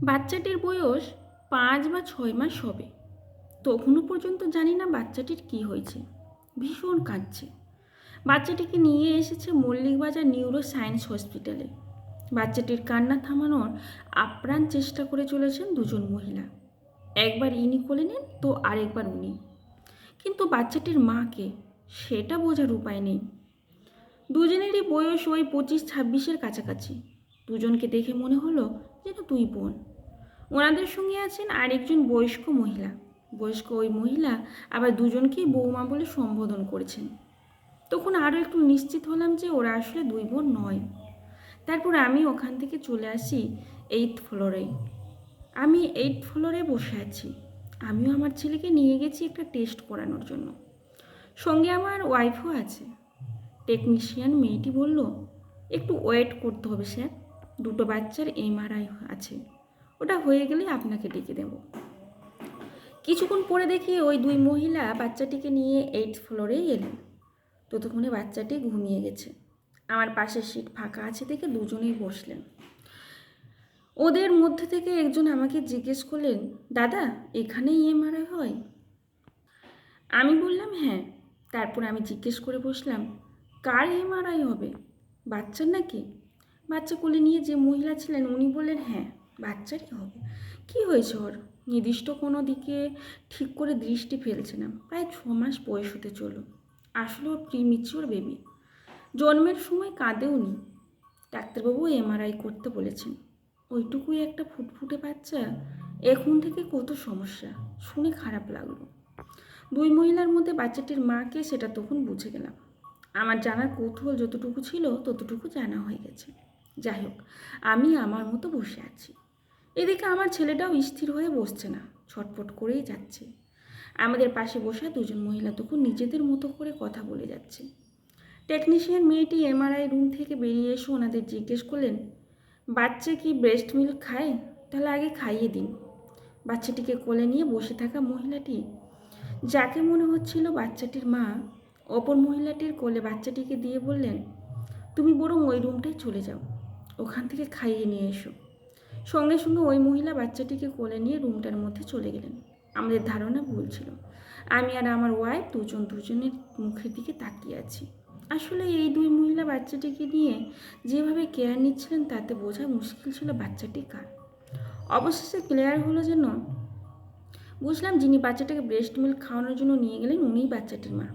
বাচ্চাটির বয়স 5 বা 6 মাস হবে। তখনও পর্যন্ত জানি না বাচ্চাটির কি হয়েছে। ভীষণ কাঁদছে। বাচ্চাটিকে নিয়ে এসেছে মল্লিকবাজার নিউরো সায়েন্স হসপিটালে। বাচ্চাটির কান্না থামানোর আপ্রাণ চেষ্টা করে চলেছেন দুজন মহিলা। একবার ইনি কোলে নেন তো আরেকবার উনি। কিন্তু বাচ্চাটির মাকে সেটা বোঝার উপায় নেই। দুজনেরই বয়স ওই 25-26-এর কাছাকাছি। দুজনকে দেখে মনে হলো যেন দুই বোন। ওনাদের সঙ্গে আছেন আরেকজন বয়স্ক মহিলা। বয়স্ক ওই মহিলা আবার দুজনকেই বৌমা বলে সম্বোধন করেছেন। তখন আরও একটু নিশ্চিত হলাম যে ওরা আসলে দুই বোন নয়। তারপর আমি ওখান থেকে চলে আসি 8th ফ্লোরে। আমি 8th ফ্লোরে বসে আছি। আমিও আমার ছেলেকে নিয়ে গেছি একটা টেস্ট করানোর জন্য। সঙ্গে আমার ওয়াইফও আছে। টেকনিশিয়ান মেয়েটি বলল, একটু ওয়েট করতে হবে স্যার, দুটো বাচ্চার এমআরআই আছে, ওটা হয়ে গেলে আপনাকে ডেকে দেব। কিছুক্ষণ পরে দেখি ওই দুই মহিলা বাচ্চাটিকে নিয়ে 8th ফ্লোরেই এলেন। ততক্ষণে বাচ্চাটি ঘুমিয়ে গেছে। আমার পাশের সিট ফাঁকা আছে দেখে দুজনেই বসলেন। ওদের মধ্যে থেকে একজন আমাকে জিজ্ঞেস করলেন, দাদা এখানেই এমআরআই হয়? আমি বললাম হ্যাঁ। তারপর আমি জিজ্ঞেস করে বসলাম, কার এমআরআই হবে, বাচ্চার নাকি? বাচ্চা কোলে নিয়ে যে মহিলা ছিলেন উনি বললেন হ্যাঁ, বাচ্চারই হবে। কি হয়েছে ওর? নির্দিষ্ট কোনো দিকে ঠিক করে দৃষ্টি ফেলছে না। প্রায় 6 মাস বয়স হতে চলল। আসলে ওর প্রিমিচিওর বেবি। জন্মের সময় কাঁদেও নি। ডাক্তারবাবু এমআরআই করতে বলেছেন। ওইটুকুই একটা ফুটফুটে বাচ্চা, এখন থেকে কত সমস্যা। শুনে খারাপ লাগলো। দুই মহিলার মধ্যে বাচ্চাটির মাকে সেটা তখন বুঝে গেলাম। আমার জানার কৌতূহল যতটুকু ছিল ততটুকু জানা হয়ে গেছে। যাই হোক, আমি আমার মতো বসে আছি। এদিকে আমার ছেলেটাও স্থির হয়ে বসছে না, ছটফট করেই যাচ্ছে। আমাদের পাশে বসা দুজন মহিলা তখন নিজেদের মতো করে কথা বলে যাচ্ছে। টেকনিশিয়ান মেয়েটি এমআরআই রুম থেকে বেরিয়ে এসে ওনাদের জিজ্ঞেস করলেন, বাচ্চা কি ব্রেস্ট মিল্ক খায়? তাহলে আগে খাইয়ে দিন। বাচ্চাটিকে কোলে নিয়ে বসে থাকা মহিলাটি, যাকে মনে হচ্ছিল বাচ্চাটির মা, অপর মহিলাটির কোলে বাচ্চাটিকে দিয়ে বললেন, তুমি বরং ওই রুমটায় চলে যাও, ওখান থেকে খাইয়ে নিয়ে এসো। সঙ্গে সঙ্গে ওই মহিলা বাচ্চাটিকে কোলে নিয়ে রুমটার মধ্যে চলে গেলেন। আমাদের ধারণা ভুল ছিল। আমি আর আমার ওয়াইফ দুজনের মুখের দিকে তাকিয়ে আছি। আসলে এই দুই মহিলা বাচ্চাটিকে নিয়ে যেভাবে কেয়ার নিচ্ছিলেন তাতে বোঝা মুশকিল ছিল বাচ্চাটি কার। অবশেষে ক্লিয়ার হলো যেন, বুঝলাম যিনি বাচ্চাটাকে ব্রেস্ট মিল্ক খাওয়ানোর জন্য নিয়ে গেলেন উনিই বাচ্চাটির মা।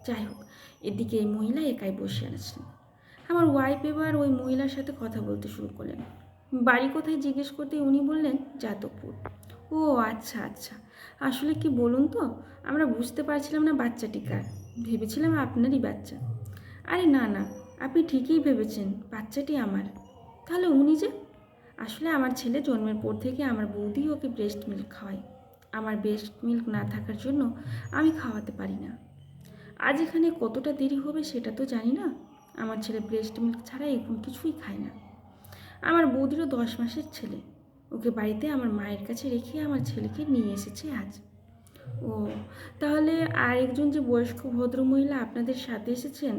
যাই হোক, এদিকে এই মহিলা একাই বসে আছেন। আমার ওয়াইফ এবার ওই মহিলার সাথে কথা বলতে শুরু করলেন। বাড়ি কোথায় জিজ্ঞেস করতে উনি বললেন যাদবপুর। ও আচ্ছা আচ্ছা, আসলে কি বলুন তো, আমরা বুঝতে পারছিলাম না বাচ্চাটি কার, ভেবেছিলাম আপনারই বাচ্চা। আরে না না, আপনি ঠিকই ভেবেছেন, বাচ্চাটি আমার। তাহলে উনি যে? আসলে আমার ছেলে জন্মের পর থেকে আমার বৌদি ওকে ব্রেস্ট মিল্ক খাওয়ায়। আমার ব্রেস্ট মিল্ক না থাকার জন্য আমি খাওয়াতে পারি না। আজ এখানে কতটা দেরি হবে সেটা তো জানি না। আমার ছেলে ব্রেস্ট মিল্ক ছাড়া এখন কিছুই খায় না। আমার বৌদিরও 10 মাসের ছেলে। ওকে বাড়িতে আমার মায়ের কাছে রেখে আমার ছেলেকে নিয়ে এসেছে আজ। ও, তাহলে আর একজন যে বয়স্ক ভদ্রমহিলা আপনাদের সাথে এসেছেন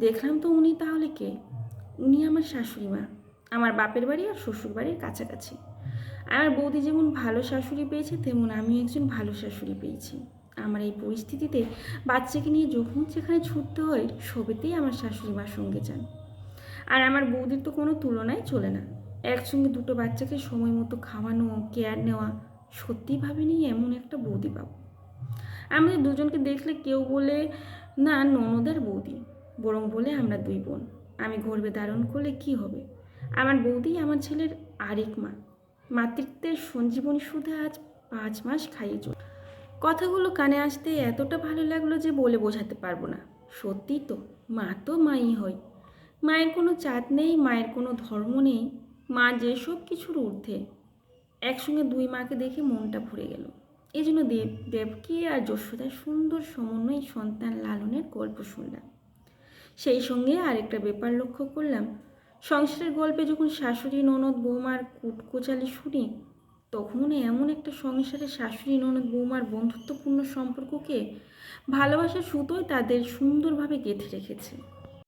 দেখলাম তো, উনি তাহলে কে? উনি আমার শাশুড়ি মা। আমার বাপের বাড়ি আর শ্বশুর বাড়ির কাছাকাছি। আমার বৌদি যেমন ভালো শাশুড়ি পেয়েছে তেমন আমি একজন ভালো শাশুড়ি পেয়েছি। আমার এই পরিস্থিতিতে বাচ্চাকে নিয়ে যখন যেখানে ছুটতে হয় সবেতেই আমার শাশুড়ি মার সঙ্গে যান। আর আমার বৌদির তো কোনো তুলনাই চলে না। একসঙ্গে দুটো বাচ্চাকে সময় মতো খাওয়ানো, কেয়ার নেওয়া, সত্যিই ভাবিনি এমন একটা বৌদি পাবো। আমাদের দুজনকে দেখলে কেউ বলে না ননদের বৌদি, বরং বলে আমরা দুই বোন। আমি গর্বে ধারণ করলে কি হবে, আমার বৌদি আমার ছেলের আরেক মা। মাতৃত্বের সঞ্জীবনী সুধে আজ 5 মাস খাইয়ে চল। কথাগুলো কানে আসতে এতটা ভালো লাগলো যে বলে বোঝাতে পারবো না। সত্যিই তো, মা তো মাই হয়। মায়ের কোনো জাত নেই, মায়ের কোনো ধর্ম নেই, মা যে সব কিছুর ঊর্ধ্বে। একসঙ্গে দুই মাকে দেখে মনটা ভরে গেল। এই জন্য দেবকী আর যশোদার সুন্দর সমন্বয় সন্তান লালনের গল্প শুনলাম। সেই সঙ্গে আরেকটা ব্যাপার লক্ষ্য করলাম, সংসারের গল্পে যখন শাশুড়ি ননদ বৌমার কুটকোচালি শুনি, তখন এমন একটা সংসারে শাশুড়ি ননদ বৌমার বন্ধুত্বপূর্ণ সম্পর্ককে ভালোবাসার সুতোয় তাদের সুন্দরভাবে গেঁথে রেখেছে।